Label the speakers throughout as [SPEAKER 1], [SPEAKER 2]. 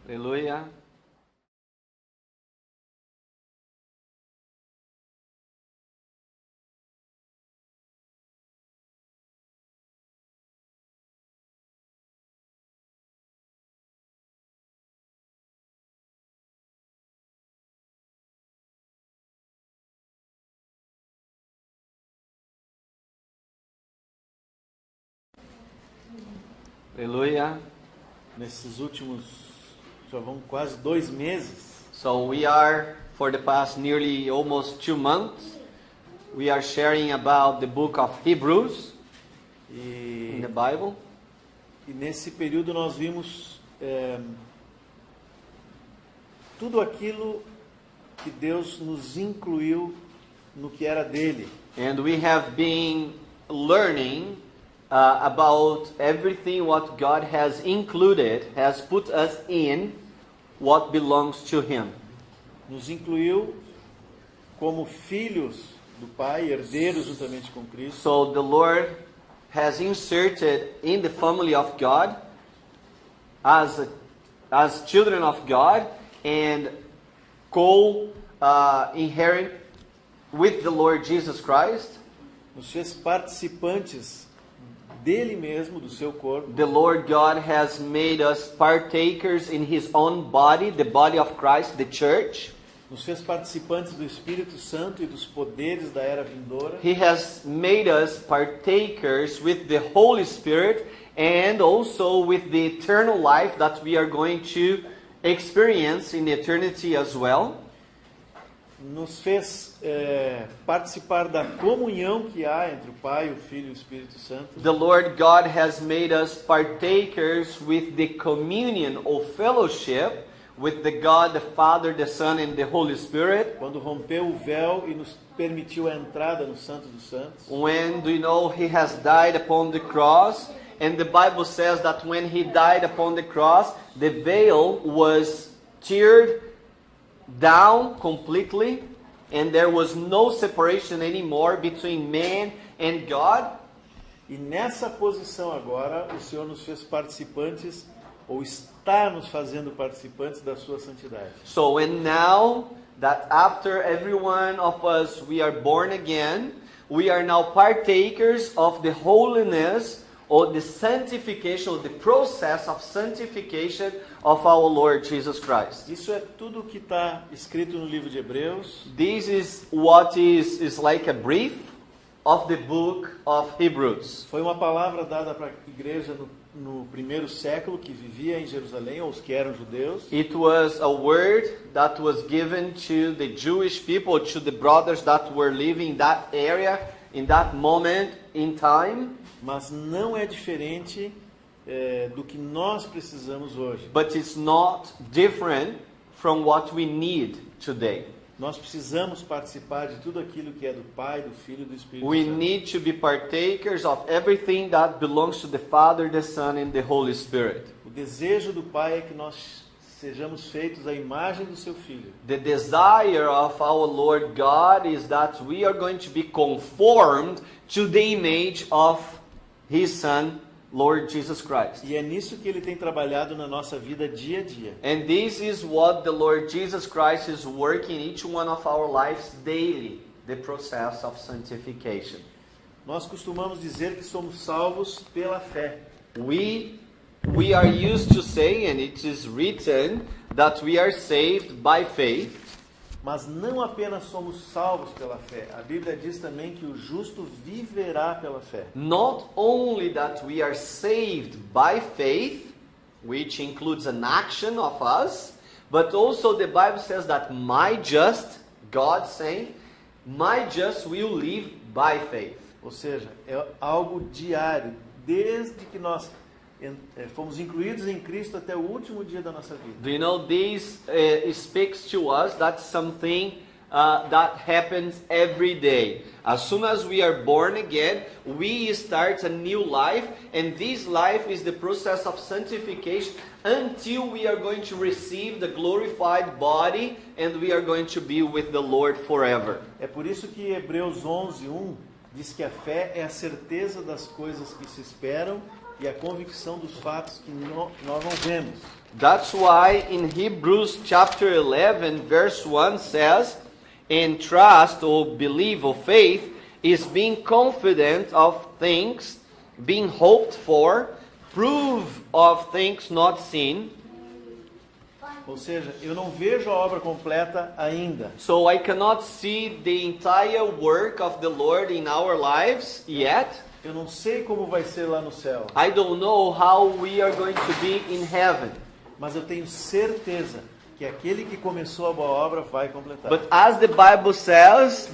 [SPEAKER 1] Aleluia. Aleluia.
[SPEAKER 2] Nesses últimos, já vão quase 2 meses,
[SPEAKER 1] So we are, for the past nearly almost 2 months, we are sharing about the book of Hebrews in
[SPEAKER 2] e,
[SPEAKER 1] the Bible.
[SPEAKER 2] e nesse período nós vimos tudo aquilo que Deus nos incluiu no que era dele.
[SPEAKER 1] And we have been learning about everything what God has included, has put us in what belongs to Him.
[SPEAKER 2] Nos incluiu como filhos do Pai, herdeiros juntamente com Cristo.
[SPEAKER 1] So the Lord has inserted in the family of God as children of God and co-inherit with the Lord Jesus Christ.
[SPEAKER 2] Nos fez participantes dele mesmo, do seu corpo.
[SPEAKER 1] The Lord God has made us partakers in His own body, the body of Christ, the church.
[SPEAKER 2] Nos fez participantes do Espírito Santo e dos poderes da era vindoura.
[SPEAKER 1] He has made us partakers with the Holy Spirit and also with the eternal life that we are going to experience in eternity as well.
[SPEAKER 2] Nos fez participar da comunhão que há entre o Pai, o Filho e o Espírito Santo.
[SPEAKER 1] The Lord God has made us partakers with the communion or fellowship with the God, the Father, the Son, and the Holy Spirit.
[SPEAKER 2] Quando rompeu o véu e nos permitiu a entrada no Santo dos Santos.
[SPEAKER 1] When do you know He has died upon the cross? And the Bible says that when He died upon the cross, the veil was teared down completely, and there was no separation anymore between man and God.
[SPEAKER 2] E nessa posição agora, o Senhor nos fez participantes, ou está nos fazendo participantes da sua santidade.
[SPEAKER 1] So and now that after every one of us we are born again, we are now partakers of the holiness or the sanctification, or the process of sanctification of our Lord Jesus Christ.
[SPEAKER 2] Isso é tudo o que está escrito no livro de Hebreus.
[SPEAKER 1] This is what is like a brief of the book of Hebrews.
[SPEAKER 2] Foi uma palavra dada para a igreja no primeiro século, que vivia em Jerusalém, ou os que eram judeus.
[SPEAKER 1] It was a word that was given to the Jewish people, to the brothers that were living in that area, in that moment in time.
[SPEAKER 2] Mas não é diferente do que nós precisamos hoje.
[SPEAKER 1] But it's not different from what we need today.
[SPEAKER 2] Nós precisamos participar de tudo aquilo que é do Pai, do Filho e do Espírito
[SPEAKER 1] We
[SPEAKER 2] Santo.
[SPEAKER 1] need to be partakers of everything that belongs to the Father, the Son, and the Holy Spirit.
[SPEAKER 2] O desejo do Pai é que nós sejamos feitos à imagem do seu Filho.
[SPEAKER 1] The desire of our Lord God is that we are going to be conformed to the image of His Son, Lord Jesus Christ.
[SPEAKER 2] E é nisso que Ele tem trabalhado na nossa vida dia a dia.
[SPEAKER 1] And this is what the Lord Jesus Christ is working in each one of our lives daily, the process of sanctification.
[SPEAKER 2] Nós costumamos dizer que somos salvos pela fé.
[SPEAKER 1] We are used to say, and it is written, that we are saved by faith.
[SPEAKER 2] Mas não apenas somos salvos pela fé. A Bíblia diz também que o justo viverá pela fé.
[SPEAKER 1] Not only that we are saved by faith, which includes an action of us, but also the Bible says that my just, God saying, my just will live by faith.
[SPEAKER 2] Ou seja, é algo diário, desde que nós fomos incluídos em Cristo até o último dia da nossa vida.
[SPEAKER 1] Do you know, this speaks to us that something that happens every day. As soon as we are born again, we start a new life, and this life is the process of sanctification until we are going to receive the glorified body and we are going to be with the Lord forever.
[SPEAKER 2] É por isso que Hebreus 11:1 diz que a fé é a certeza das coisas que se esperam e a convicção dos fatos que nós não vemos.
[SPEAKER 1] That's why in Hebrews chapter 11 verse 1 says, "And trust or believe or faith is being confident of things being hoped for, proof of things not seen."
[SPEAKER 2] Ou seja, eu não vejo a obra completa ainda.
[SPEAKER 1] So I cannot see the entire work of the Lord in our lives yet.
[SPEAKER 2] Eu não sei como vai ser lá no céu,
[SPEAKER 1] I don't know how we are going to be in heaven.
[SPEAKER 2] mas eu tenho certeza que aquele que começou a boa obra vai completar.
[SPEAKER 1] But as the Bible says,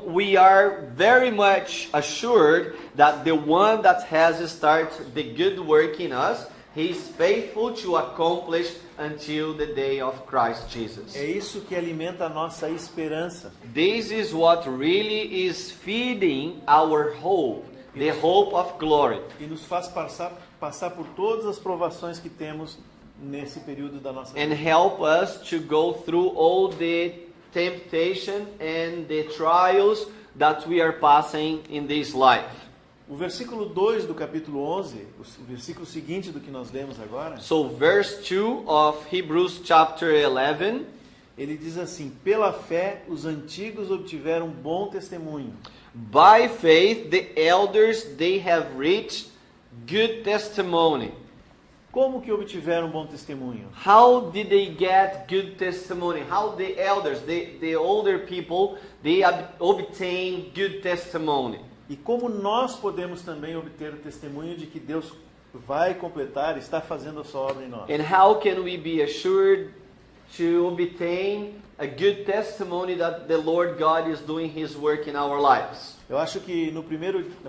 [SPEAKER 1] we are very much assured that the one that has started the good work in us, he is faithful to accomplish until the day of Christ Jesus.
[SPEAKER 2] É isso que alimenta a nossa esperança.
[SPEAKER 1] This is what really is feeding our hope, the hope of glory.
[SPEAKER 2] E nos faz passar por todas as provações que temos nesse período da nossa
[SPEAKER 1] And
[SPEAKER 2] vida.
[SPEAKER 1] help us to go through all the temptation and the trials that we are passing in this life.
[SPEAKER 2] O versículo 2 do capítulo 11, o versículo seguinte do que nós lemos agora,
[SPEAKER 1] So verse 2 of Hebrews chapter 11,
[SPEAKER 2] ele diz assim: pela fé os antigos obtiveram bom testemunho.
[SPEAKER 1] by faith the elders they have reached good testimony.
[SPEAKER 2] Como que obtiveram bom testemunho?
[SPEAKER 1] How did they get good testimony? How the elders, the older people, they obtain good testimony?
[SPEAKER 2] E como nós podemos também obter o testemunho de que Deus vai completar, está fazendo a sua obra em nós?
[SPEAKER 1] And how can we be assured to obtain a good testimony that the Lord God is doing His work in our lives?
[SPEAKER 2] Eu acho que na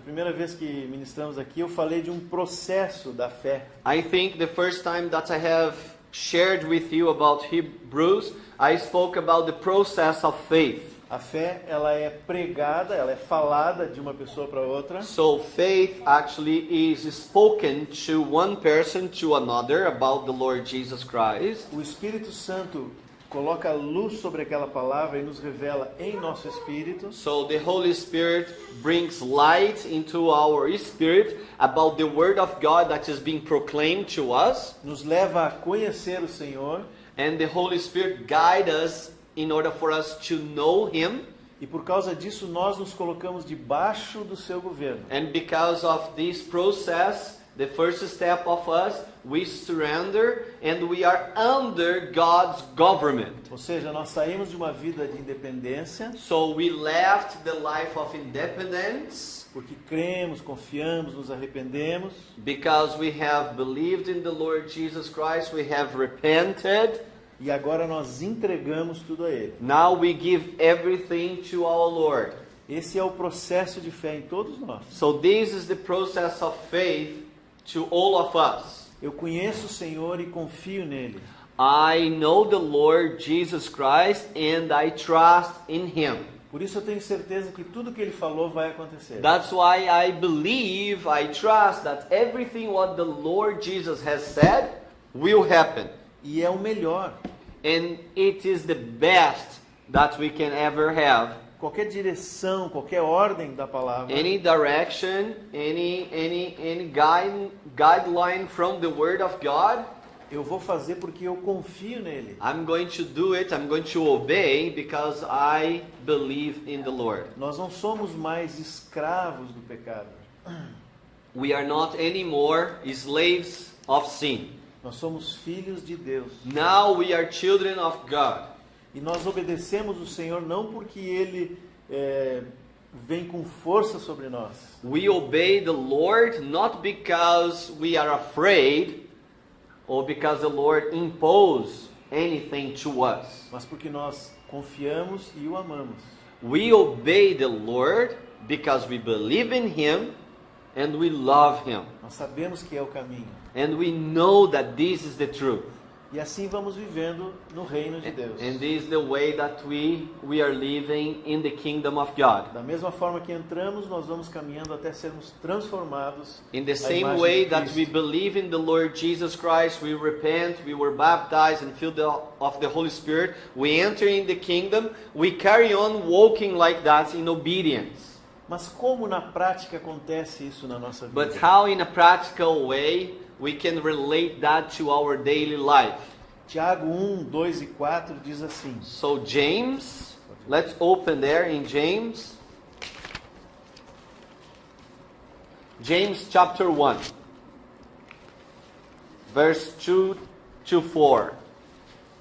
[SPEAKER 2] primeira vez que ministramos aqui, eu falei de um processo da fé.
[SPEAKER 1] I think the first time that I have shared with you about Hebrews, I spoke about the process of faith.
[SPEAKER 2] A fé, ela é pregada, ela é falada de uma pessoa para outra.
[SPEAKER 1] So faith actually is spoken to one person to another about the Lord Jesus Christ.
[SPEAKER 2] O Espírito Santo coloca luz sobre aquela palavra e nos revela em nosso espírito.
[SPEAKER 1] So the Holy Spirit brings light into our spirit about the word of God that is being proclaimed to us.
[SPEAKER 2] Nos leva a conhecer o Senhor.
[SPEAKER 1] And the Holy Spirit guides us in order for us to know Him.
[SPEAKER 2] E por causa disso nós nos colocamos debaixo do seu governo.
[SPEAKER 1] And because of this process, the first step of us, we surrender and we are under God's government.
[SPEAKER 2] Ou seja, nós saímos de uma vida de independência,
[SPEAKER 1] So we left the life of independence
[SPEAKER 2] porque cremos, confiamos, nos arrependemos.
[SPEAKER 1] because we have believed in the Lord Jesus Christ, we have repented.
[SPEAKER 2] E agora nós entregamos tudo a Ele.
[SPEAKER 1] Now we give everything to our Lord.
[SPEAKER 2] Esse é o processo de fé em todos nós.
[SPEAKER 1] So this is the process of faith to all of us.
[SPEAKER 2] Eu conheço o Senhor e confio nele.
[SPEAKER 1] I know the Lord Jesus Christ and I trust in Him.
[SPEAKER 2] Por isso eu tenho certeza que tudo que Ele falou vai acontecer.
[SPEAKER 1] That's why I believe, I trust that everything what the Lord Jesus has said will happen.
[SPEAKER 2] E é o melhor.
[SPEAKER 1] And it is the best that we can ever have.
[SPEAKER 2] Qualquer direção, qualquer ordem da palavra,
[SPEAKER 1] Any direction, any guideline from the Word of God,
[SPEAKER 2] eu vou fazer porque eu confio nele.
[SPEAKER 1] I'm going to do it, I'm going to obey because I believe in the Lord.
[SPEAKER 2] Nós não somos mais escravos do pecado.
[SPEAKER 1] We are not anymore slaves of sin.
[SPEAKER 2] Nós somos filhos de Deus.
[SPEAKER 1] Now we are children of God.
[SPEAKER 2] E nós obedecemos o Senhor não porque Ele vem com força sobre nós,
[SPEAKER 1] We obey the Lord not because we are afraid or because the Lord imposes anything to us.
[SPEAKER 2] mas porque nós confiamos e o amamos.
[SPEAKER 1] We obey the Lord because we believe in Him and we love Him.
[SPEAKER 2] Nós sabemos que é o caminho.
[SPEAKER 1] And we know that this is the truth.
[SPEAKER 2] E assim vamos vivendo no reino de Deus.
[SPEAKER 1] And this is the way that we are living in the kingdom of God.
[SPEAKER 2] Da mesma forma que entramos, nós vamos caminhando até sermos transformados
[SPEAKER 1] In the
[SPEAKER 2] à
[SPEAKER 1] same
[SPEAKER 2] imagem
[SPEAKER 1] way
[SPEAKER 2] de
[SPEAKER 1] that we
[SPEAKER 2] Cristo.
[SPEAKER 1] believe in the Lord Jesus Christ, we repent, we were baptized and filled of the Holy Spirit, we enter in the kingdom, we carry on walking like that in obedience.
[SPEAKER 2] Mas como na prática acontece isso na nossa vida?
[SPEAKER 1] But how in a practical way we can relate that to our daily life?
[SPEAKER 2] Tiago 1, 2 e 4 diz assim.
[SPEAKER 1] So James, let's open there in James. James chapter 1, verse 2 to 4.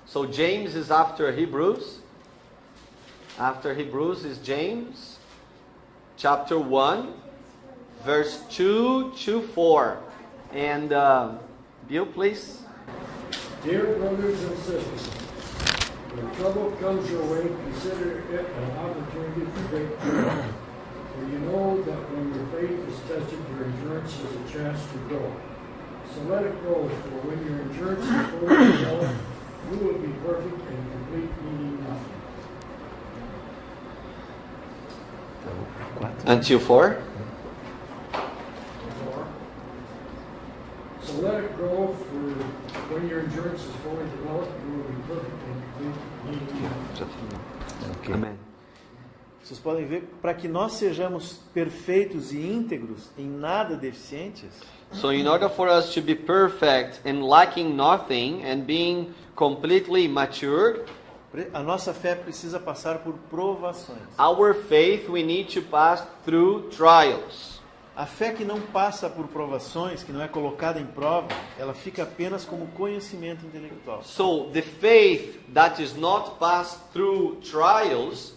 [SPEAKER 1] So James is after Hebrews. After Hebrews is James, chapter 1, verse 2 to 4. And Bill, please.
[SPEAKER 3] Dear brothers and sisters, when trouble comes your way, consider it an opportunity for great joy. For you know that when your faith is tested, your endurance has a chance to grow. So let it grow, for when your endurance is fully developed, you will be perfect and complete, needing nothing.
[SPEAKER 1] Until 4.
[SPEAKER 3] So let it grow, for when your endurance is fully developed, you will be perfect and complete, needing nothing.
[SPEAKER 2] Okay.
[SPEAKER 1] Amen.
[SPEAKER 2] Vocês podem ver, para que nós sejamos perfeitos e íntegros, em nada deficientes,
[SPEAKER 1] So in order for us to be perfect and lacking nothing and being completely matured,
[SPEAKER 2] a nossa fé precisa passar por provações.
[SPEAKER 1] our faith, we need to pass through trials.
[SPEAKER 2] A fé que não passa por provações, que não é colocada em prova, ela fica apenas como conhecimento intelectual.
[SPEAKER 1] So the faith that is not passed through trials,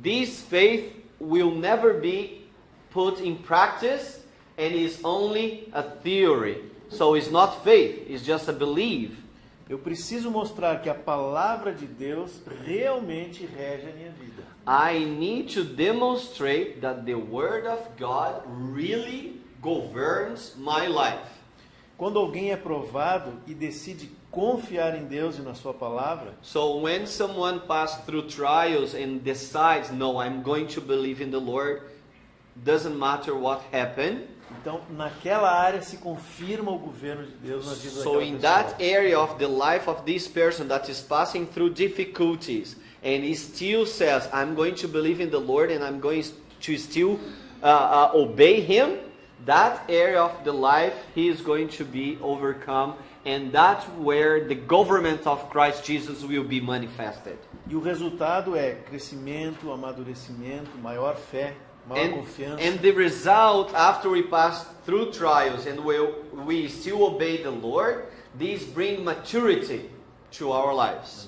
[SPEAKER 1] this faith will never be put in practice and is only a theory. So it's not faith, it's just a belief.
[SPEAKER 2] Eu preciso mostrar que a palavra de Deus realmente rege a minha vida.
[SPEAKER 1] I need to demonstrate that the Word of God really governs my life.
[SPEAKER 2] Quando alguém é provado e decide confiar em Deus e na sua palavra,
[SPEAKER 1] So when someone passes through trials and decides, no, I'm going to believe in the Lord, doesn't matter what happened.
[SPEAKER 2] então naquela área se confirma o governo de Deus na vida
[SPEAKER 1] So
[SPEAKER 2] daquela
[SPEAKER 1] in
[SPEAKER 2] pessoa.
[SPEAKER 1] that area of the life of this person that is passing through difficulties and he still says, I'm going to believe in the Lord and I'm going to still obey Him, that area of the life he is going to be overcome, and that's where the government of Christ Jesus will be manifested.
[SPEAKER 2] E o resultado é crescimento, amadurecimento, maior fé, maior confiança.
[SPEAKER 1] And the result after we pass through trials and we still obey the Lord, these bring maturity to our lives.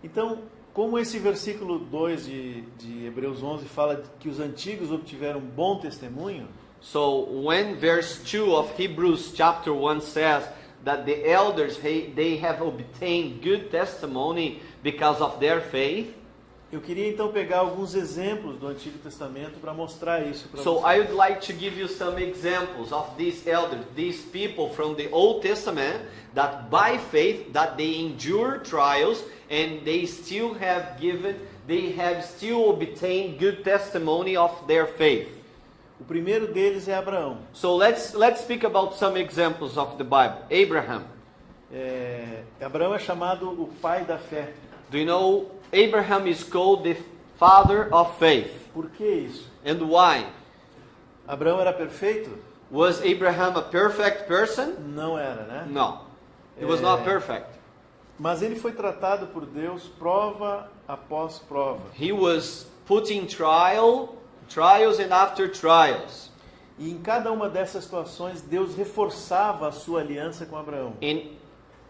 [SPEAKER 2] Então, como esse versículo 2 de Hebreus 11 fala que os antigos obtiveram bom testemunho,
[SPEAKER 1] So when verse 2 of Hebrews chapter 1 says that the elders, they have obtained good testimony because of their faith,
[SPEAKER 2] eu queria então pegar alguns exemplos do Antigo Testamento para mostrar isso para
[SPEAKER 1] so
[SPEAKER 2] vocês.
[SPEAKER 1] I would like to give you some examples of these elders, these people from the Old Testament that by faith that they endure trials and they have still obtained good testimony of their faith.
[SPEAKER 2] O primeiro deles é Abraão.
[SPEAKER 1] So let's speak about some examples of the Bible. Abraham.
[SPEAKER 2] Abraão é chamado o pai da fé.
[SPEAKER 1] Do you know Abraham is called the father of faith?
[SPEAKER 2] Por que isso?
[SPEAKER 1] And why?
[SPEAKER 2] Abraão era perfeito?
[SPEAKER 1] Was Abraham a perfect person?
[SPEAKER 2] Não era, né?
[SPEAKER 1] No. He was not perfect.
[SPEAKER 2] Mas ele foi tratado por Deus prova após prova.
[SPEAKER 1] He was put in trials and after trials.
[SPEAKER 2] E em cada uma dessas situações, Deus reforçava a sua aliança com Abraão.
[SPEAKER 1] And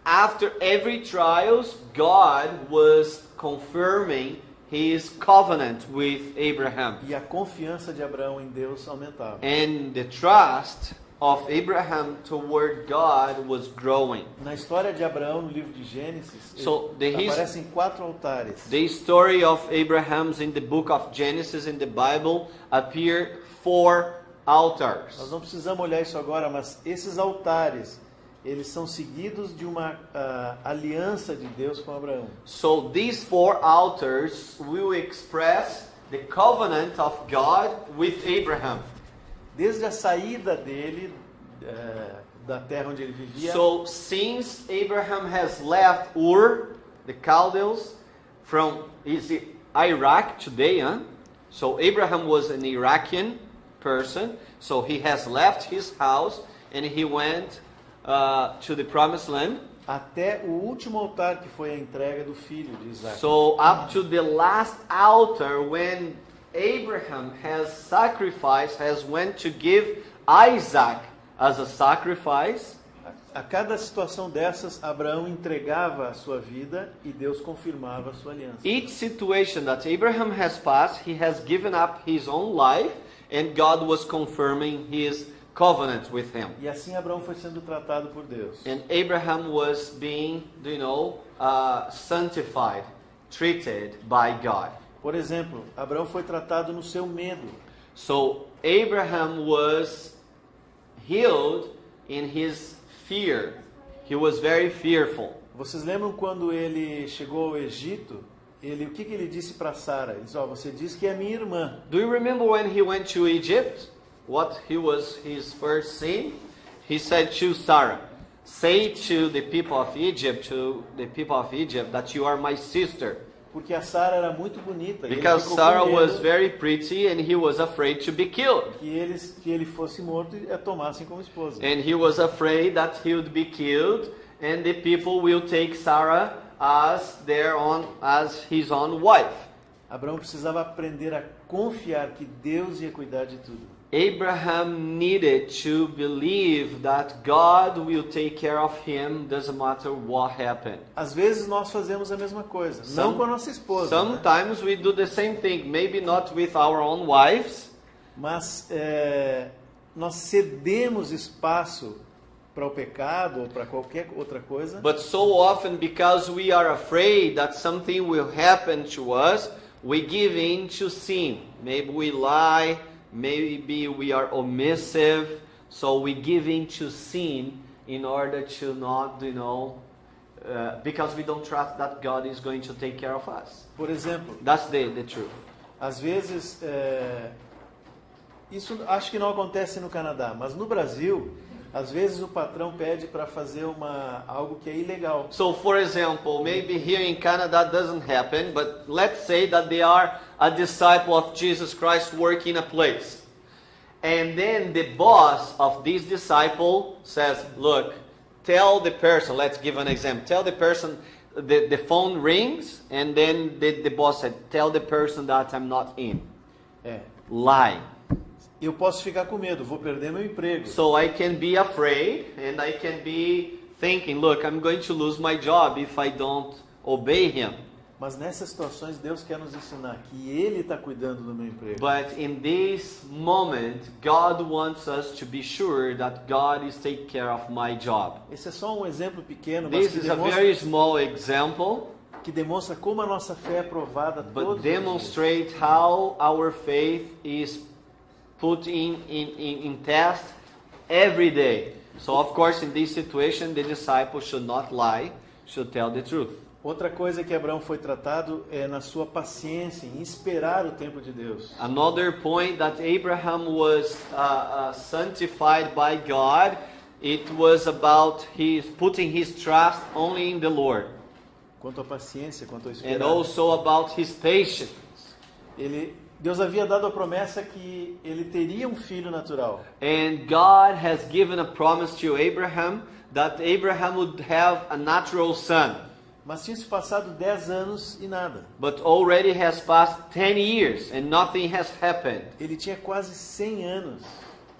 [SPEAKER 1] after every trials, God was confirming his covenant with Abraham.
[SPEAKER 2] E a confiança de Abraão em Deus aumentava.
[SPEAKER 1] And the trust of Abraham toward God was growing.
[SPEAKER 2] Na história de Abraão, no livro de Gênesis, aparecem 4 altares.
[SPEAKER 1] The story of Abraham's in the book of Genesis in the Bible appear 4 altars.
[SPEAKER 2] Nós não precisamos olhar isso agora, mas esses altares, eles são seguidos de uma aliança de Deus com Abraão.
[SPEAKER 1] So these 4 altars will express the covenant of God with Abraham.
[SPEAKER 2] Desde a saída dele da terra onde ele vivia.
[SPEAKER 1] So since Abraham has left Ur, the Chaldees, from Iraq today, So Abraham was an Iraqi person, so he has left his house and he went to the promised land.
[SPEAKER 2] Até o último altar que foi a entrega do filho de Isaac.
[SPEAKER 1] So up to the last altar when Abraham has went to give Isaac as a sacrifice.
[SPEAKER 2] A cada situação dessas, Abraão entregava a sua vida e Deus confirmava a sua aliança.
[SPEAKER 1] Each situation that Abraham has passed, he has given up his own life and God was confirming his covenant with him.
[SPEAKER 2] E assim Abraão foi sendo tratado por Deus.
[SPEAKER 1] And Abraham was being, sanctified, treated by God.
[SPEAKER 2] Por exemplo, Abraão foi tratado no seu medo.
[SPEAKER 1] So Abraham was healed in his fear. He was very fearful.
[SPEAKER 2] Vocês lembram quando ele chegou ao Egito? O que ele disse para Sara? Ele disse, você disse que é minha irmã.
[SPEAKER 1] Do you remember when he went to Egypt? What was his first sin? He said to Sarah, say to the people of Egypt, that you are my sister.
[SPEAKER 2] Porque a Sara era muito bonita.
[SPEAKER 1] Because Sarah was very pretty and he was afraid to be killed.
[SPEAKER 2] Que ele fosse morto e a tomassem como esposa.
[SPEAKER 1] And he was afraid that he would be killed and the people will take Sarah as his own wife.
[SPEAKER 2] Abraão precisava aprender a confiar que Deus ia cuidar de tudo.
[SPEAKER 1] Abraham needed to believe that God will take care of him, doesn't matter what happened.
[SPEAKER 2] Às vezes nós fazemos a mesma coisa, não com a nossa esposa.
[SPEAKER 1] Sometimes we do the same thing, maybe not with our own wives.
[SPEAKER 2] Mas nós cedemos espaço para o pecado ou para qualquer outra coisa.
[SPEAKER 1] But so often, because we are afraid that something will happen to us, we give in to sin. Maybe we lie. Maybe we are omissive, so we give in to sin in order to not, because we don't trust that God is going to take care of us.
[SPEAKER 2] Por exemplo,
[SPEAKER 1] That's the truth.
[SPEAKER 2] às vezes, isso acho que não acontece no Canadá, mas no Brasil, às vezes o patrão pede para fazer algo que é ilegal.
[SPEAKER 1] So, for example, maybe here in Canada doesn't happen, but let's say that they are a disciple of Jesus Christ working a place. And then the boss of this disciple says, look, tell the person, let's give an example, tell the person, the phone rings, and then the boss said, tell the person that I'm not in. Lie.
[SPEAKER 2] Eu posso ficar com medo, vou perder meu emprego.
[SPEAKER 1] So I can be afraid and I can be thinking, look, I'm going to lose my job if I don't obey him.
[SPEAKER 2] Mas nessas situações Deus quer nos ensinar que Ele está cuidando do meu emprego.
[SPEAKER 1] But in this moment, God wants us to be sure that God is taking care of my job.
[SPEAKER 2] Esse é só um exemplo pequeno, mas
[SPEAKER 1] This is a very small example,
[SPEAKER 2] que demonstra como a nossa fé é provada
[SPEAKER 1] but
[SPEAKER 2] todos os dias.
[SPEAKER 1] demonstrates how our faith is put in test every day. So of course, in this situation, the disciple should not lie, should tell the truth.
[SPEAKER 2] Outra coisa que Abraão foi tratado é na sua paciência, em esperar o tempo de Deus.
[SPEAKER 1] Another point that Abraham was sanctified by God, it was about his putting his trust only in the Lord.
[SPEAKER 2] Quanto à paciência, quanto ao
[SPEAKER 1] And
[SPEAKER 2] esperar.
[SPEAKER 1] also about his patience.
[SPEAKER 2] Deus havia dado a promessa que ele teria um filho natural.
[SPEAKER 1] And God has given a promise to Abraham that Abraham would have a natural son.
[SPEAKER 2] Mas tinha se passado 10 anos e nada.
[SPEAKER 1] But already has passed 10 years and nothing has happened.
[SPEAKER 2] Ele tinha quase 100 anos.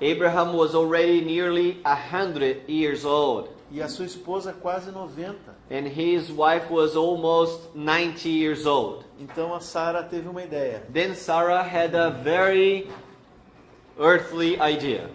[SPEAKER 1] Abraham was already nearly 100 years old.
[SPEAKER 2] E a sua esposa quase 90.
[SPEAKER 1] And his wife was almost 90 years old.
[SPEAKER 2] Então a Sara teve uma ideia.
[SPEAKER 1] Then Sarah had a very earthly idea.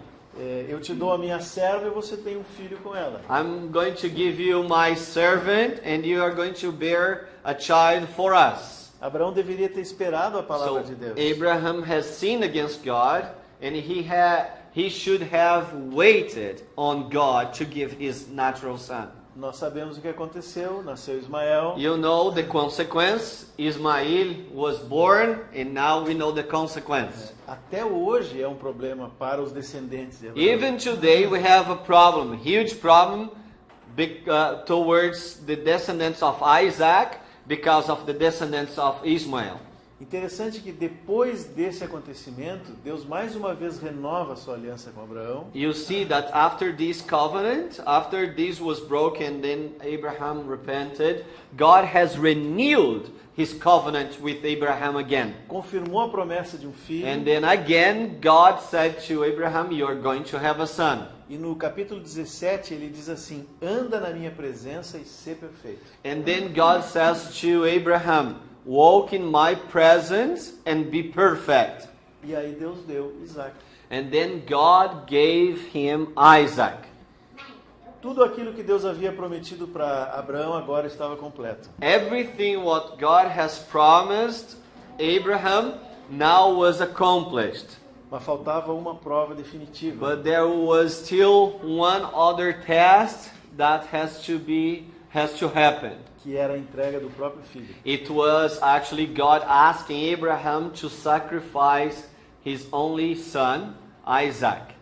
[SPEAKER 2] Eu te dou a minha serva e você tem um filho com ela.
[SPEAKER 1] I'm going to give you my servant and you are going to bear a child for us.
[SPEAKER 2] Abraão deveria ter esperado a palavra
[SPEAKER 1] So
[SPEAKER 2] de Deus.
[SPEAKER 1] Abraham has sinned against God and he should have waited on God to give his natural son.
[SPEAKER 2] Nós sabemos o que aconteceu, nasceu Ismael.
[SPEAKER 1] You know the consequence. Ismael was born and now we know the consequence.
[SPEAKER 2] Até hoje é um problema para os descendentes de Abraão.
[SPEAKER 1] Even today we have a problem, huge problem towards the descendants of Isaac because of the descendants of Ishmael.
[SPEAKER 2] Interessante que depois desse acontecimento, Deus mais uma vez renova a sua aliança com Abraão.
[SPEAKER 1] You see that after this covenant, after this was broken, then Abraham repented, God has renewed his covenant with Abraham again.
[SPEAKER 2] Confirmou a promessa de um filho.
[SPEAKER 1] And then again, God said to Abraham, you are going to have a son.
[SPEAKER 2] E no capítulo 17 ele diz assim: anda na minha presença e sê perfeito.
[SPEAKER 1] And then God says to Abraham, walk in my presence and be perfect.
[SPEAKER 2] E aí Deus deu Isaac.
[SPEAKER 1] And then God gave him Isaac.
[SPEAKER 2] Tudo aquilo que Deus havia prometido para Abraão agora estava completo.
[SPEAKER 1] Everything what God has promised Abraham now was accomplished.
[SPEAKER 2] Mas faltava uma prova definitiva.
[SPEAKER 1] But there was still one other test that has to happen.
[SPEAKER 2] Que era a entrega do próprio filho.
[SPEAKER 1] It was actually God asking Abraham to sacrifice his only son, Isaac.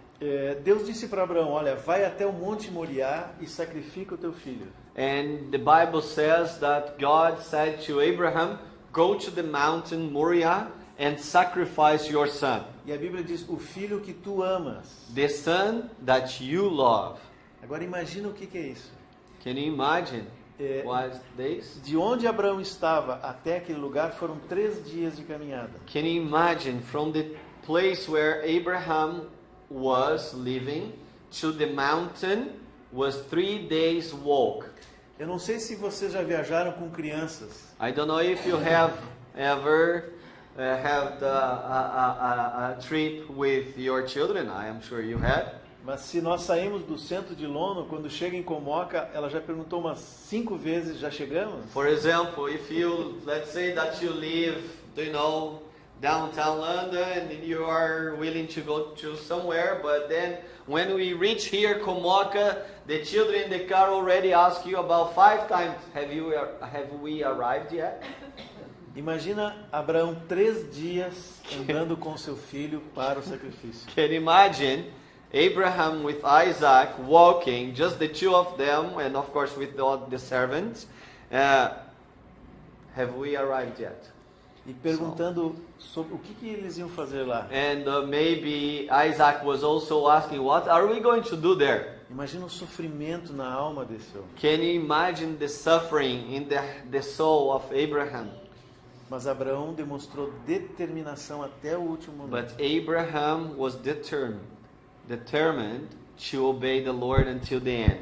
[SPEAKER 2] Deus disse para Abraão: olha, vai até o Monte Moriá e sacrifica o teu filho.
[SPEAKER 1] And the Bible says that God said to Abraham, go to the mountain Moriah and sacrifice your son.
[SPEAKER 2] E a Bíblia diz: o filho que tu amas.
[SPEAKER 1] The son that you love.
[SPEAKER 2] Agora imagina o que é isso.
[SPEAKER 1] Can you imagine? Was this?
[SPEAKER 2] De onde Abraão estava até aquele lugar foram 3 dias de caminhada.
[SPEAKER 1] Can you imagine from the place where Abraham was living to the mountain was 3 days walk?
[SPEAKER 2] Eu não sei se vocês já viajaram com crianças.
[SPEAKER 1] I don't know if you have ever had a trip with your children. I am sure you had.
[SPEAKER 2] Mas se nós saímos do centro de Lono, quando chega em Comoca, ela já perguntou umas 5 vezes: já chegamos?
[SPEAKER 1] For example, if you, let's say that you live, downtown London, and you are willing to go to somewhere, but then when we reach here, Comoca, the children in the car already ask you about 5 times, have we arrived yet?
[SPEAKER 2] Imagina Abraão 3 dias andando com seu filho para o sacrifício.
[SPEAKER 1] Can you imagine Abraham with Isaac walking, just the two of them, and of course with the servants. Have we arrived yet?
[SPEAKER 2] E perguntando sobre o que eles iam fazer lá.
[SPEAKER 1] And maybe Isaac was also asking, what are we going to do there?
[SPEAKER 2] Imagina o sofrimento na alma desse homem.
[SPEAKER 1] Can you imagine the suffering in the soul of Abraham?
[SPEAKER 2] Mas Abraão demonstrou determinação até o último momento.
[SPEAKER 1] But Abraham was determined to obey the Lord until the end.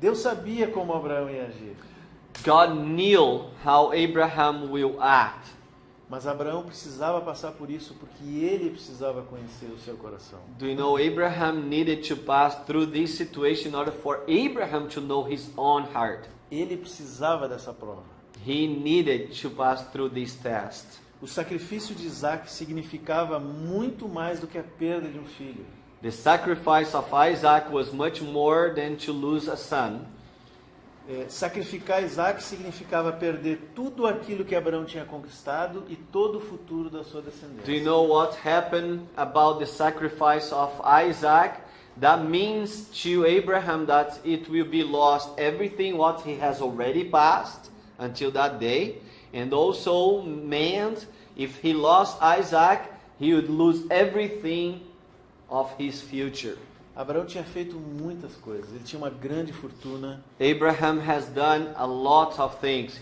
[SPEAKER 2] Deus sabia como Abraão ia agir.
[SPEAKER 1] God knew how Abraham will act.
[SPEAKER 2] Mas Abraão precisava passar por isso porque ele precisava conhecer o seu coração.
[SPEAKER 1] Do you know Abraham needed to pass through this situation in order for Abraham to know his own heart?
[SPEAKER 2] Ele precisava dessa prova.
[SPEAKER 1] He needed to pass through this test.
[SPEAKER 2] O sacrifício de Isaac significava muito mais do que a perda de um filho.
[SPEAKER 1] The sacrifice of Isaac was much more than to lose a son.
[SPEAKER 2] Sacrificar Isaac significava perder tudo aquilo que Abraão tinha conquistado e todo o futuro da sua descendência.
[SPEAKER 1] Do you know what happened about the sacrifice of Isaac? That means to Abraham that it will be lost everything what he has already passed until that day, and also meant if he lost Isaac, he would lose everything of his future.
[SPEAKER 2] Abraão tinha feito muitas coisas. Ele tinha uma grande fortuna.
[SPEAKER 1] Abraham has done a lot of things.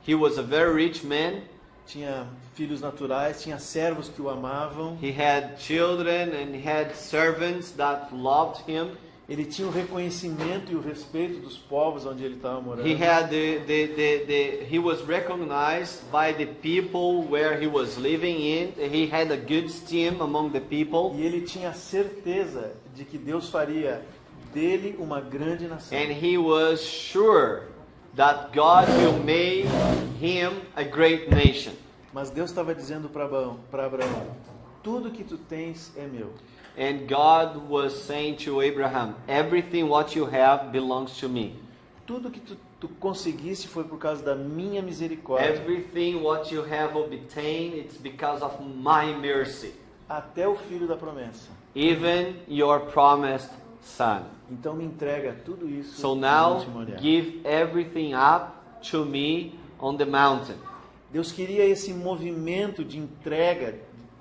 [SPEAKER 1] He was a very rich man.
[SPEAKER 2] Tinha filhos naturais, tinha servos que o amavam.
[SPEAKER 1] He had children and he had servants that loved him.
[SPEAKER 2] Ele tinha o reconhecimento e o respeito dos povos onde ele estava morando.
[SPEAKER 1] He was recognized by the people where he was living in. He had a good esteem among the people.
[SPEAKER 2] E ele tinha certeza de que Deus faria dele uma grande nação.
[SPEAKER 1] And he was sure that God will make him a great nation.
[SPEAKER 2] Mas Deus estava dizendo para Abraão, tudo que tu tens é meu.
[SPEAKER 1] And God was saying to Abraham, everything what you have belongs to me.
[SPEAKER 2] Tudo que tu conseguiste foi por causa da minha misericórdia.
[SPEAKER 1] Everything what you have obtained, it's because of my mercy.
[SPEAKER 2] Até o filho da promessa.
[SPEAKER 1] Even your promised son.
[SPEAKER 2] Então me entrega tudo isso.
[SPEAKER 1] So now give everything up to me on the mountain.
[SPEAKER 2] Deus queria esse movimento de entrega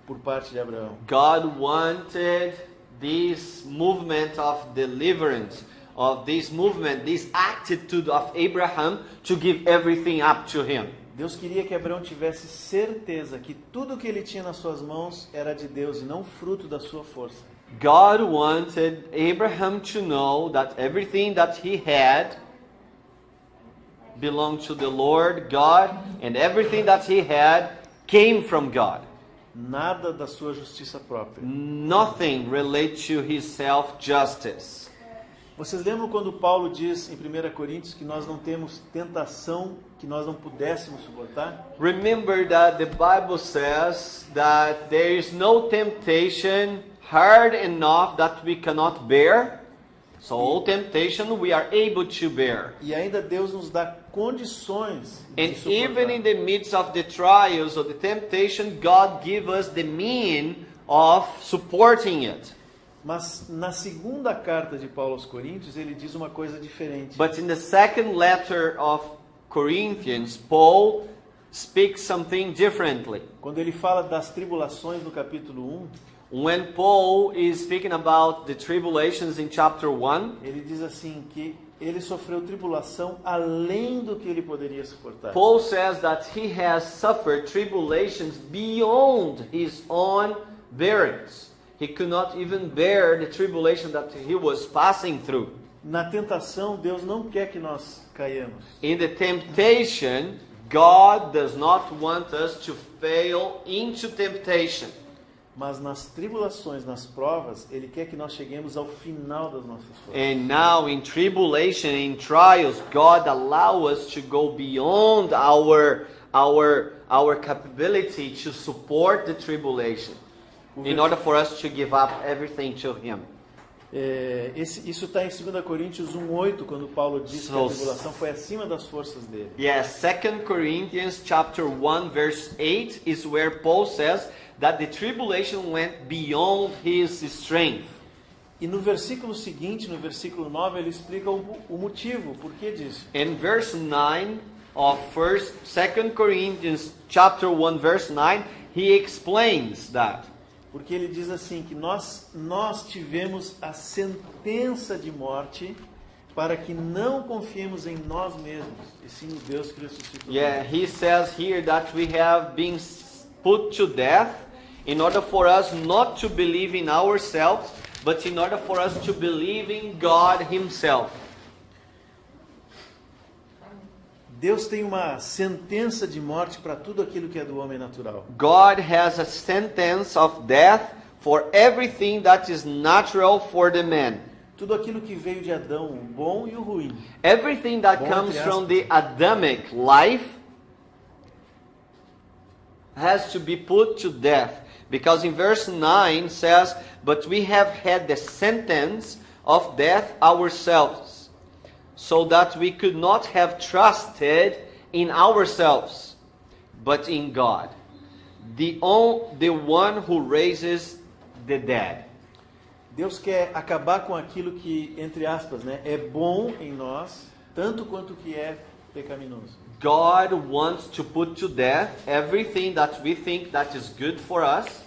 [SPEAKER 2] por parte de Abraão.
[SPEAKER 1] God wanted this movement of deliverance, of this movement, this attitude of Abraham to give everything up to him.
[SPEAKER 2] Deus queria que Abraão tivesse certeza que tudo que ele tinha nas suas mãos era de Deus e não fruto da sua força.
[SPEAKER 1] God wanted Abraham to know that everything that he had belonged to the Lord God, and everything that he had came from God.
[SPEAKER 2] Nada da sua justiça própria.
[SPEAKER 1] Nothing related to his self-justice.
[SPEAKER 2] Vocês lembram quando Paulo diz em 1 Coríntios que nós não temos tentação que nós não pudéssemos suportar?
[SPEAKER 1] Remember that the Bible says that there is no temptation hard enough that we cannot bear. So all temptation we are able to bear.
[SPEAKER 2] E ainda Deus nos dá condições de
[SPEAKER 1] And
[SPEAKER 2] suportar.
[SPEAKER 1] even in the midst of the trials or the temptation, God gives us the means of supporting it.
[SPEAKER 2] Mas na segunda carta de Paulo aos Coríntios, ele diz uma coisa diferente.
[SPEAKER 1] But in the second letter of Corinthians, Paul speaks something differently.
[SPEAKER 2] Quando ele fala das tribulações no capítulo 1,
[SPEAKER 1] When Paul is speaking about the tribulations in chapter 1,
[SPEAKER 2] ele diz assim que ele sofreu tribulação além do que ele poderia suportar.
[SPEAKER 1] Paul says that he has suffered tribulations beyond his own bearings. He could not even bear the tribulation that he was passing through.
[SPEAKER 2] Na tentação, Deus não quer que nós caiamos.
[SPEAKER 1] In the temptation, God does not want us to fail into temptation.
[SPEAKER 2] Mas nas tribulações, nas provas, ele quer que nós cheguemos ao final das nossas forças.
[SPEAKER 1] And now in tribulation, in trials, God allows us to go beyond our capability to support the tribulation, in order for us to give up everything to Him.
[SPEAKER 2] Isso está em 2 Coríntios 1:8, quando Paulo diz que a tribulação foi acima das forças dele.
[SPEAKER 1] Yes, 2 Corinthians chapter 1 verse 8 is where Paul says that the tribulation went beyond his strength.
[SPEAKER 2] E no versículo seguinte, no versículo 9, ele explica o motivo, o porquê disso.
[SPEAKER 1] In verse 9 of 2 Corinthians chapter 1 verse 9, he explains that.
[SPEAKER 2] Porque ele diz assim que nós tivemos a sentença de morte para que não confiemos em nós mesmos, e sim no Deus que ressuscitou.
[SPEAKER 1] Yeah, he says here that we have been put to death in order for us not to believe in ourselves, but in order for us to believe in God Himself.
[SPEAKER 2] Deus tem uma sentença de morte para tudo aquilo que é do homem natural.
[SPEAKER 1] God has a sentence of death for everything that is natural for the man.
[SPEAKER 2] Tudo aquilo que veio de Adão, o bom e o ruim.
[SPEAKER 1] Everything that
[SPEAKER 2] Bom,
[SPEAKER 1] comes
[SPEAKER 2] entre
[SPEAKER 1] from the Adamic life has to be put to death. Because in verse 9 says, "But we have had the sentence of death ourselves, so that we could not have trusted in ourselves, but in God, the one who raises the dead."
[SPEAKER 2] Deus quer acabar com aquilo que, entre aspas, né, é bom em nós, tanto quanto que é pecaminoso.
[SPEAKER 1] God wants to put to death everything that we think that is good for us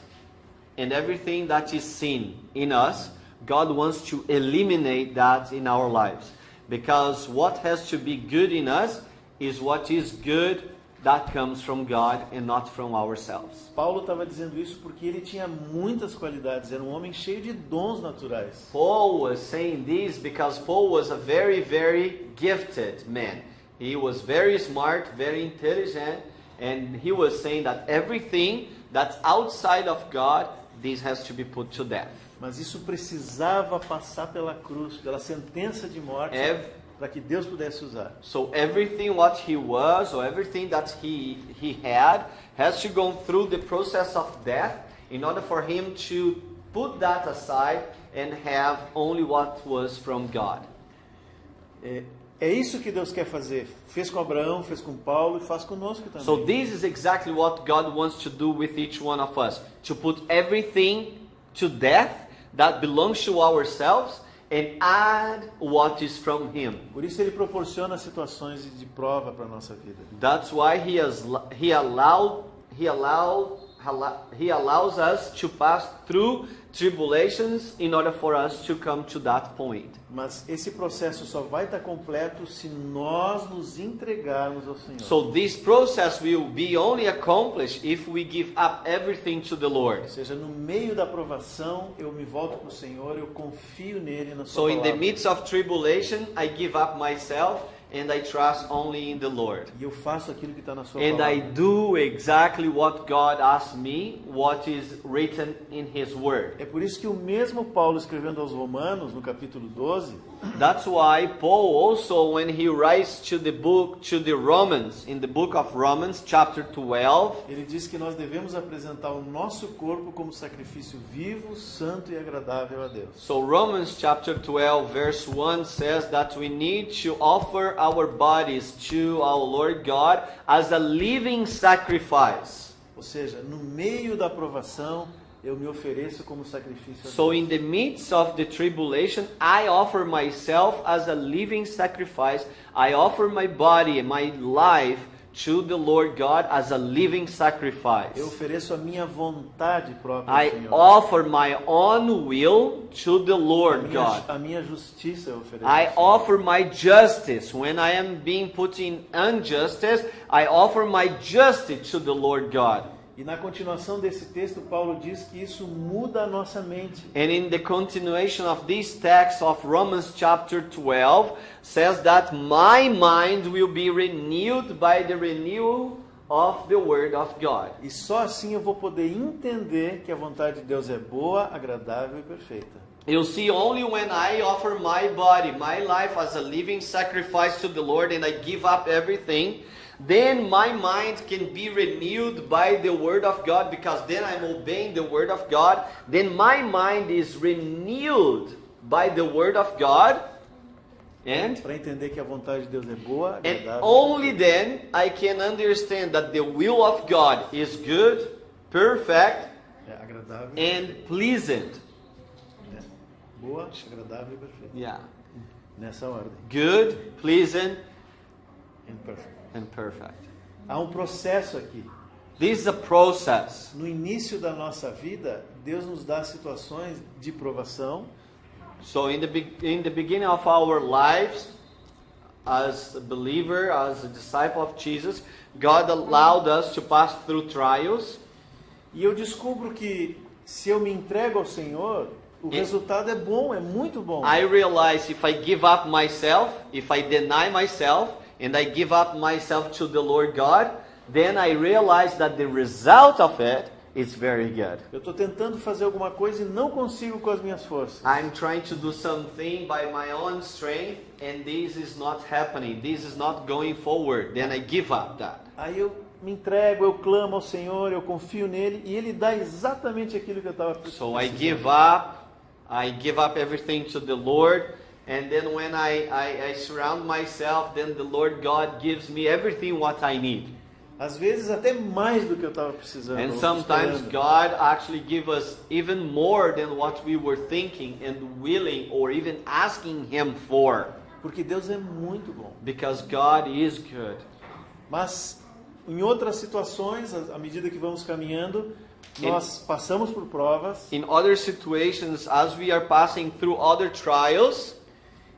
[SPEAKER 1] and everything that is sin in us. God wants to eliminate that in our lives. Because what has to be good in us is what is good that comes from God and not from ourselves.
[SPEAKER 2] Paulo estava dizendo isso porque ele tinha muitas qualidades, era um homem cheio de dons naturais.
[SPEAKER 1] Paul was saying this because Paul was a very, very gifted man. He was very smart, very intelligent, and he was saying that everything that's outside of God, this has to be put to death.
[SPEAKER 2] Mas isso precisava passar pela cruz, pela sentença de morte, para que Deus pudesse usar.
[SPEAKER 1] So everything what he was, or everything that he had, has to go through the process of death in order for him to put that aside and have only what was from God.
[SPEAKER 2] É isso que Deus quer fazer. Fez com Abraão, fez com Paulo e faz conosco também.
[SPEAKER 1] So this is exactly what God wants to do with each one of us. To put everything to death that belongs to ourselves and add what is from Him.
[SPEAKER 2] Por isso ele proporciona situações de prova para a nossa vida.
[SPEAKER 1] That's why He allows us to pass through tribulations in order for us to come to that point.
[SPEAKER 2] Mas esse processo só vai estar completo se nós nos entregarmos ao Senhor.
[SPEAKER 1] So this process will be only accomplished if we give up everything to the Lord.
[SPEAKER 2] Ou seja, no meio da provação, eu me volto para o Senhor, eu confio nele, na sua
[SPEAKER 1] So in
[SPEAKER 2] palavra.
[SPEAKER 1] the midst of tribulation, I give up myself and I trust only in the Lord.
[SPEAKER 2] E eu faço aquilo que está na sua
[SPEAKER 1] And I
[SPEAKER 2] palavra.
[SPEAKER 1] do exactly what God asked me, what is written in His Word.
[SPEAKER 2] É por isso que o mesmo Paulo, escrevendo aos Romanos, no capítulo 12,
[SPEAKER 1] That's why Paul also, when he writes to the Romans, in the book of Romans, chapter 12,
[SPEAKER 2] ele diz que nós devemos apresentar o nosso corpo como sacrifício vivo, santo e agradável a Deus.
[SPEAKER 1] so Romans chapter 12 verse 1 says that we need to offer our bodies to our Lord God as a living sacrifice.
[SPEAKER 2] Ou seja, no meio da provação, eu me ofereço como sacrifício a
[SPEAKER 1] So
[SPEAKER 2] Deus.
[SPEAKER 1] in the midst of the tribulation, I offer myself as a living sacrifice. I offer my body and my life to the Lord God as a living sacrifice.
[SPEAKER 2] Eu ofereço a minha vontade própria ao
[SPEAKER 1] I
[SPEAKER 2] Senhor.
[SPEAKER 1] offer my own will to the Lord God.
[SPEAKER 2] A minha justiça eu ofereço
[SPEAKER 1] I
[SPEAKER 2] ao Senhor.
[SPEAKER 1] offer my justice. When I am being put in injustice, I offer my justice to the Lord God.
[SPEAKER 2] E na continuação desse texto, Paulo diz que isso muda a nossa mente.
[SPEAKER 1] And in the continuation of this text of Romans chapter 12 says that my mind will be renewed by the renewal of the word of God.
[SPEAKER 2] E só assim eu vou poder entender que a vontade de Deus é boa, agradável e perfeita.
[SPEAKER 1] You see, only when I offer my body, my life as a living sacrifice to the Lord and I give up everything, then my mind can be renewed by the word of God, because then I'm obeying the word of God. Then my mind is renewed by the word of God. And
[SPEAKER 2] Para entender que a vontade de Deus é boa,
[SPEAKER 1] And
[SPEAKER 2] agradável.
[SPEAKER 1] only then I can understand that the will of God is good, perfect,
[SPEAKER 2] É agradável.
[SPEAKER 1] and pleasant.
[SPEAKER 2] É. Boa, agradável e perfeita.
[SPEAKER 1] Yeah.
[SPEAKER 2] Nessa ordem.
[SPEAKER 1] Good, pleasant,
[SPEAKER 2] And perfect.
[SPEAKER 1] and perfect.
[SPEAKER 2] Há um processo aqui.
[SPEAKER 1] This is a process.
[SPEAKER 2] No início da nossa vida, Deus nos dá situações de provação.
[SPEAKER 1] So in the beginning of our lives, as a believer, as a disciple of Jesus, God allowed us to pass through trials.
[SPEAKER 2] E eu descubro que se eu me entrego ao Senhor, o resultado é bom, é muito bom.
[SPEAKER 1] I realize if I give up myself, if I deny myself, and I give up myself to the Lord God, then I realize that the result of it is very good.
[SPEAKER 2] Eu estou tentando fazer alguma coisa e não consigo com as minhas forças.
[SPEAKER 1] I'm trying to do something by my own strength, and this is not happening. This is not going forward. Then I give up that.
[SPEAKER 2] Aí eu me entrego, eu clamo ao Senhor, eu confio nele e Ele dá exatamente aquilo que eu estava precisando.
[SPEAKER 1] So I give up everything to the Lord, and then when I surround myself, then the Lord God gives me everything what I need.
[SPEAKER 2] Às vezes até mais do que eu estava precisando.
[SPEAKER 1] And
[SPEAKER 2] ou
[SPEAKER 1] sometimes
[SPEAKER 2] esperando.
[SPEAKER 1] God actually gives us even more than what we were thinking and willing or even asking Him for.
[SPEAKER 2] Porque Deus é muito bom.
[SPEAKER 1] Because God is good.
[SPEAKER 2] Mas em outras situações, à medida que vamos caminhando, nós passamos por provas
[SPEAKER 1] In other situations, as we are passing through other trials,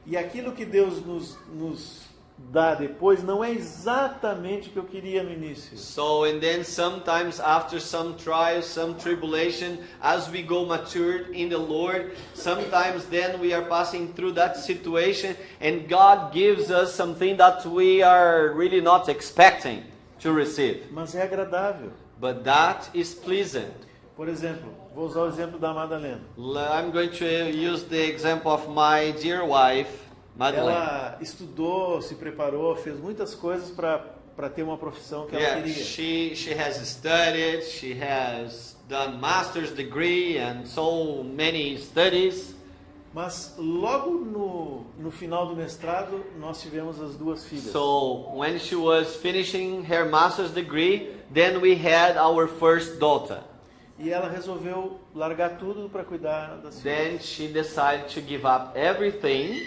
[SPEAKER 2] e aquilo que Deus nos dá depois não é exatamente o que eu queria no início.
[SPEAKER 1] so and then sometimes after some trials, some tribulation, as we go matured in the Lord, sometimes then we are passing through that situation and God gives us something that we are really not expecting to receive.
[SPEAKER 2] Mas é agradável.
[SPEAKER 1] But that is pleasant.
[SPEAKER 2] Por exemplo, vou usar o exemplo da Madalena.
[SPEAKER 1] I'm going to use the example of my dear wife, Madeleine.
[SPEAKER 2] Ela estudou, se preparou, fez muitas coisas para ter uma profissão que ela
[SPEAKER 1] Yeah,
[SPEAKER 2] queria.
[SPEAKER 1] she has studied, she has done master's degree and so many studies.
[SPEAKER 2] Mas logo no final do mestrado, nós tivemos as duas filhas.
[SPEAKER 1] So when she was finishing her master's degree, then we had our first daughter.
[SPEAKER 2] E ela resolveu largar tudo para cuidar das filhas.
[SPEAKER 1] Then she decided to give up everything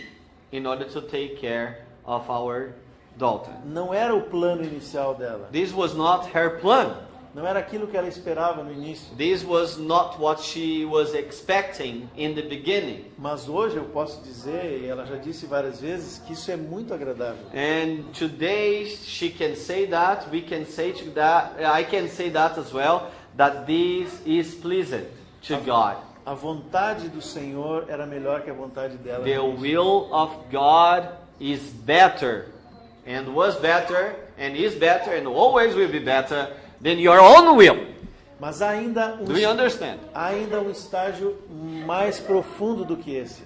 [SPEAKER 1] in order to take care of our daughter.
[SPEAKER 2] Não era o plano inicial dela.
[SPEAKER 1] This was not her plan.
[SPEAKER 2] Não era aquilo que ela esperava no início.
[SPEAKER 1] This was not what she was expecting in the beginning.
[SPEAKER 2] Mas hoje eu posso dizer, e ela já disse várias vezes, que isso é muito agradável.
[SPEAKER 1] And today she can say that, we can say to that, I can say that as well, that this is pleasant to God.
[SPEAKER 2] A vontade do Senhor era melhor que a vontade dela.
[SPEAKER 1] The
[SPEAKER 2] no início.
[SPEAKER 1] will of God is better, and was better, and is better, and always will be better than your own will.
[SPEAKER 2] Mas ainda
[SPEAKER 1] Do you understand?
[SPEAKER 2] ainda um estágio mais profundo do que esse.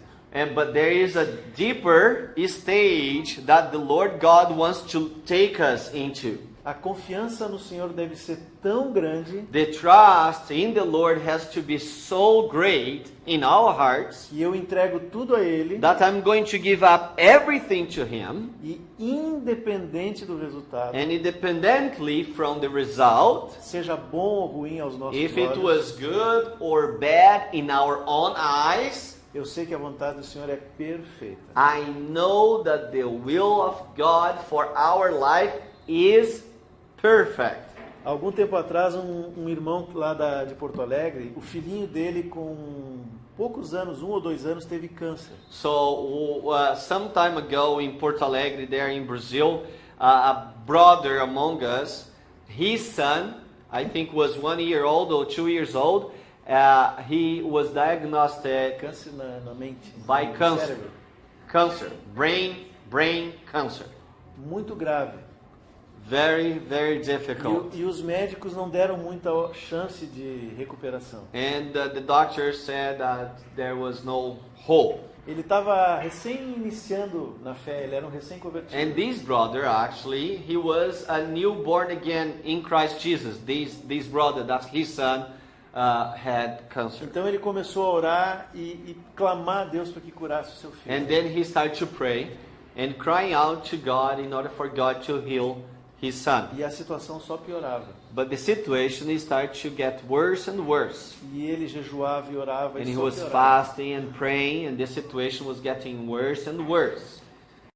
[SPEAKER 1] But there is a deeper stage that the Lord God wants to take us into.
[SPEAKER 2] A confiança no Senhor deve ser tão grande
[SPEAKER 1] The trust in the Lord has to be so great in our hearts
[SPEAKER 2] que eu entrego tudo a Ele
[SPEAKER 1] that I'm going to give up everything to Him,
[SPEAKER 2] e independente do resultado,
[SPEAKER 1] and independently from the result,
[SPEAKER 2] seja bom ou ruim aos nossos
[SPEAKER 1] if it
[SPEAKER 2] olhos,
[SPEAKER 1] was good or bad in our own eyes,
[SPEAKER 2] eu sei que a vontade do Senhor é perfeita.
[SPEAKER 1] I know that the will of God for our life is perfect.
[SPEAKER 2] Algum tempo atrás, um irmão lá de Porto Alegre, o filhinho dele com poucos anos, 1 ou 2 anos, teve câncer.
[SPEAKER 1] So, some time ago in Porto Alegre, there in Brazil, a brother among us, his son, I think was 1 year old or 2 years old, he was diagnosed
[SPEAKER 2] Câncer na mente.
[SPEAKER 1] by
[SPEAKER 2] no
[SPEAKER 1] cancer,
[SPEAKER 2] cérebro.
[SPEAKER 1] cancer, brain cancer.
[SPEAKER 2] Muito grave.
[SPEAKER 1] Very, very difficult.
[SPEAKER 2] E os médicos não deram muita chance de recuperação.
[SPEAKER 1] And the doctor said that there was no hope.
[SPEAKER 2] Ele estava recém iniciando na fé, ele era um recém-convertido.
[SPEAKER 1] And this brother, actually, he was a newborn again in Christ Jesus. This brother, that his son had cancer.
[SPEAKER 2] Então ele começou a orar e clamar a Deus para que curasse o seu filho.
[SPEAKER 1] And then he started to pray and crying out to God in order for God to heal his son.
[SPEAKER 2] E a situação só piorava.
[SPEAKER 1] But the situation started to get worse and worse.
[SPEAKER 2] E ele jejuava e orava
[SPEAKER 1] And
[SPEAKER 2] e
[SPEAKER 1] he
[SPEAKER 2] só
[SPEAKER 1] was
[SPEAKER 2] piorava.
[SPEAKER 1] fasting and praying, and the situation was getting worse and worse.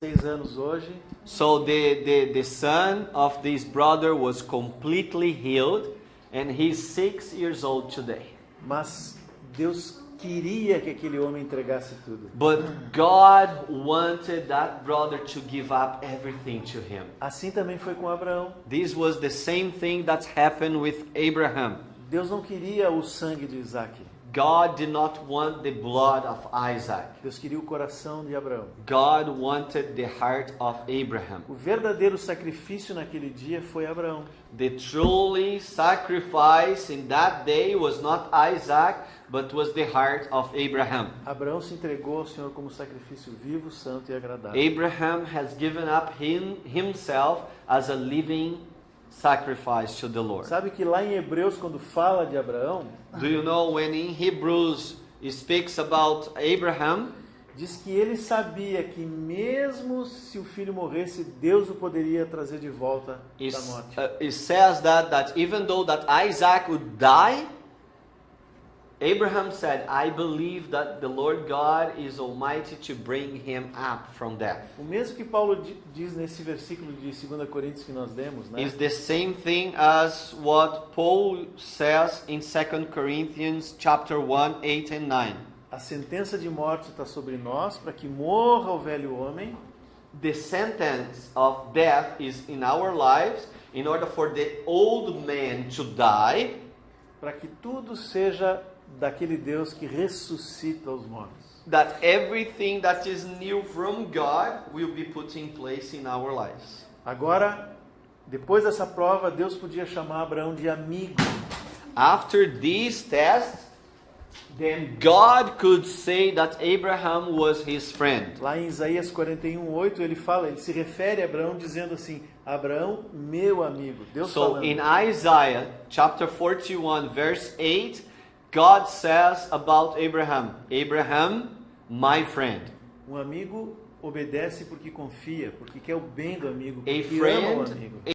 [SPEAKER 2] 6 anos hoje,
[SPEAKER 1] So the son of this brother was completely healed, and he's 6 years old today.
[SPEAKER 2] mas Deus queria que aquele homem entregasse tudo.
[SPEAKER 1] But God wanted that brother to give up everything to him.
[SPEAKER 2] Assim também foi com Abraão.
[SPEAKER 1] This was the same thing that happened with Abraham.
[SPEAKER 2] Deus não queria o sangue de Isaac.
[SPEAKER 1] God did not want the blood of Isaac.
[SPEAKER 2] Deus queria o coração de Abraão.
[SPEAKER 1] God wanted the heart of Abraham.
[SPEAKER 2] O verdadeiro sacrifício naquele dia foi Abraão.
[SPEAKER 1] The truly sacrifice in that day was not Isaac, but was the heart of Abraham.
[SPEAKER 2] Abraão se entregou ao Senhor como sacrifício vivo, santo e agradável.
[SPEAKER 1] Abraham has given up himself as a living sacrifice to the Lord.
[SPEAKER 2] Sabe que lá em Hebreus, quando fala de Abraão,
[SPEAKER 1] Do you know when in Hebrews it speaks about Abraham?
[SPEAKER 2] diz que ele sabia que mesmo se o filho morresse, Deus o poderia trazer de volta da morte.
[SPEAKER 1] It says that even though that Isaac would die, Abraham said, I believe that the Lord God is almighty to bring him up from death.
[SPEAKER 2] O mesmo que Paulo diz nesse versículo de 2 Coríntios que nós lemos, né?
[SPEAKER 1] Is the same thing as what Paul says in 2 Corinthians chapter 1, 8 and 9.
[SPEAKER 2] A sentença de morte está sobre nós para que morra o velho homem
[SPEAKER 1] The sentence of death is in our lives in order for the old man to die,
[SPEAKER 2] para que tudo seja daquele Deus que ressuscita os mortos.
[SPEAKER 1] that everything that is new from God will be put in place in our lives.
[SPEAKER 2] Agora, depois dessa prova, Deus podia chamar Abraão de amigo.
[SPEAKER 1] After this test, then God could say that Abraham was his friend.
[SPEAKER 2] Lá em Isaías 41:8 ele fala, ele se refere a Abraão dizendo assim: Abraão, meu amigo. Deus
[SPEAKER 1] So
[SPEAKER 2] falando.
[SPEAKER 1] in Isaiah chapter 41 verse 8, God says about Abraham, Abraham, my friend.
[SPEAKER 2] Um amigo obedece porque confia, porque quer o bem do amigo,
[SPEAKER 1] A
[SPEAKER 2] porque ama o
[SPEAKER 1] friend,
[SPEAKER 2] amigo.